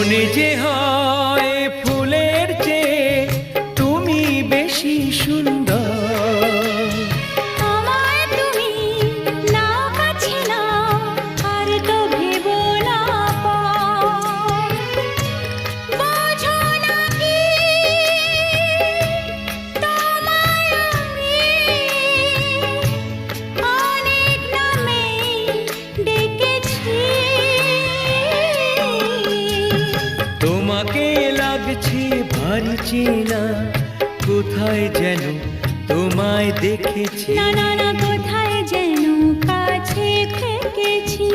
মনে যে হয় ফুলের চেয়ে তুমি বেশি সুন্দর। আমায় তুমি নাও কাছে নাও, আর তো ভেবো না পর। বোঝো না কি তোমায় আমি অনেক নামে ডেকেছি। তোমাকে লাগছে ভারী চেনা, কোথায় যেন তোমায় দেখেছি। না না না, কোথায় যেন কাছে থেকেছি।